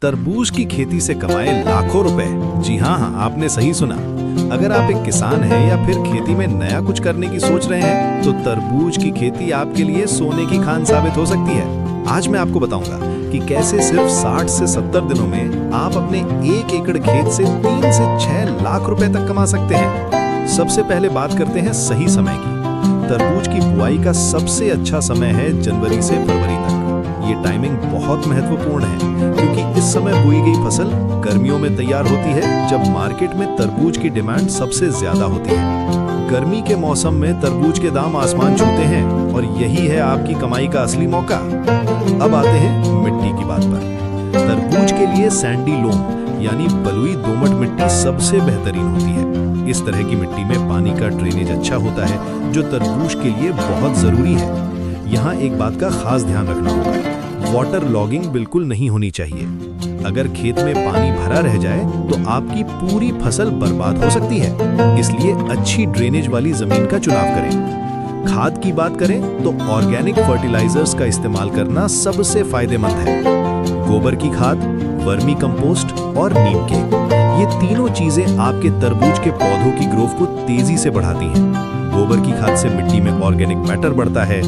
तरबूज की खेती से कमाए लाखों रुपए। जी हाँ, आपने सही सुना। अगर आप एक किसान हैं या फिर खेती में नया कुछ करने की सोच रहे हैं, तो तरबूज की खेती आपके लिए सोने की खान साबित हो सकती है। आज मैं आपको बताऊंगा कि कैसे सिर्फ 60 से 70 दिनों में आप अपने 1 एकड़ खेत से 3 से 6 लाख रुपए तक कमा सकते हैं। सबसे पहले बात करते हैं सही समय की। तरबूज की बुआई का सबसे अच्छा समय है जनवरी से फरवरी तक। ये टाइमिंग बहुत महत्वपूर्ण है, क्योंकि इस समय बोई गई फसल गर्मियों में तैयार होती है, जब मार्केट में तरबूज की डिमांड सबसे ज्यादा होती है। गर्मी के मौसम में तरबूज के दाम आसमान छूते हैं और यही है आपकी कमाई का असली मौका। अब आते हैं मिट्टी की बात पर। तरबूज के लिए सैंडी लोम यानी बलुई दोमट मिट्टी सबसे बेहतरीन होती है। इस तरह की मिट्टी में पानी का ड्रेनेज अच्छा होता है, जो तरबूज के लिए बहुत जरूरी है। यहाँ एक बात का खास ध्यान रखना होगा, वाटर लॉगिंग बिल्कुल नहीं होनी चाहिए। अगर खेत में पानी भरा रह जाए तो आपकी पूरी फसल बर्बाद हो सकती है, इसलिए अच्छी ड्रेनेज वाली जमीन का चुनाव करें। खाद की बात करें तो ऑर्गेनिक फर्टिलाइजर्स का इस्तेमाल करना सबसे फायदेमंद है। गोबर की खाद, वर्मी कंपोस्ट और नीम केक, ये तीनों चीजें आपके तरबूज के पौधों की ग्रोथ को तेजी से बढ़ाती हैं। गोबर की खाद से मिट्टी में ऑर्गेनिक मैटर बढ़ता है,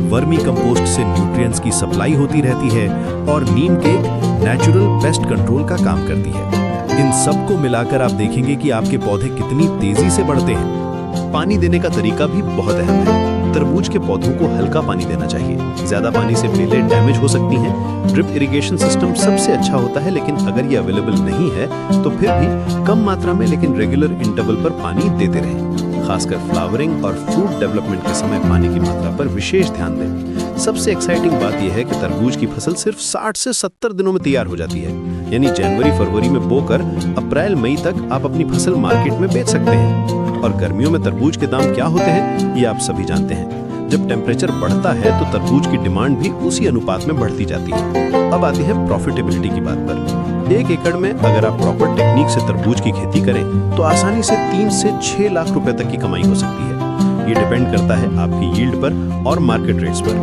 वर्मी कंपोस्ट से न्यूट्रिएंट्स की सप्लाई होती रहती है और नीम केक नेचुरल पेस्ट कंट्रोल का काम करती है। इन सब को मिलाकर आप देखेंगे कि आपके पौधे कितनी तेजी से बढ़ते हैं। पानी देने का तरीका भी बहुत अहम है। तरबूज के पौधों को हल्का पानी देना चाहिए। ज्यादा पानी से बेलें डैमेज हो सकती हैं। ड्रिप इरिगेशन सिस्टम सबसे अच्छा होता है, लेकिन अगर ये अवेलेबल नहीं है तो फिर भी कम मात्रा में लेकिन रेगुलर इंटरवल पर पानी देते रहें। खासकर फ्लावरिंग और फ्रूट डेवलपमेंट के समय पानी की मात्रा पर विशेष ध्यान दें। सबसे एक्साइटिंग बात यह है कि तरबूज की फसल सिर्फ 60 से 70 दिनों में तैयार हो जाती है, यानी जनवरी फरवरी में बोकर अप्रैल मई तक आप अपनी फसल मार्केट में बेच सकते हैं। और गर्मियों में तरबूज के दाम क्या होते हैं ये आप सभी जानते हैं। जब टेम्परेचर बढ़ता है तो तरबूज की डिमांड भी उसी अनुपात में बढ़ती जाती है। अब आती है प्रॉफिटेबिलिटी की बात पर। 1 एकड़ में अगर आप प्रॉपर टेक्निक से तरबूज की खेती करें तो आसानी से 3 से 6 लाख रुपए तक की कमाई हो सकती है। ये डिपेंड करता है आपकी यील्ड पर और मार्केट रेट्स पर,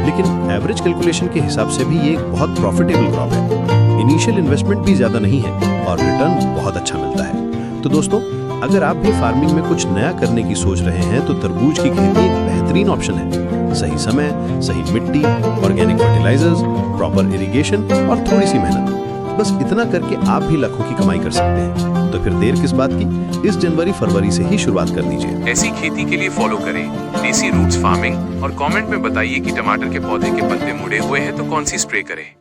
लेकिन एवरेज कैलकुलेशन के हिसाब से भी ये एक बहुत प्रॉफिटेबल क्रॉप है। इनिशियल इन्वेस्टमेंट भी ज्यादा नहीं है और रिटर्न बहुत अच्छा मिलता है। तो दोस्तों, अगर आप भी फार्मिंग में कुछ नया करने की सोच रहे हैं तो तरबूज की खेती एक बेहतरीन ऑप्शन है। सही समय, सही मिट्टी, ऑर्गेनिक फर्टिलाइजर्स, प्रॉपर इरिगेशन और थोड़ी सी मेहनत, बस इतना करके आप भी लाखों की कमाई कर सकते हैं। तो फिर देर किस बात की, इस जनवरी फरवरी से ही शुरुआत कर दीजिए। ऐसी खेती के लिए फॉलो करें देसी रूट्स फार्मिंग और कमेंट में बताइए कि टमाटर के पौधे के पत्ते मुड़े हुए हैं तो कौन सी स्प्रे करें।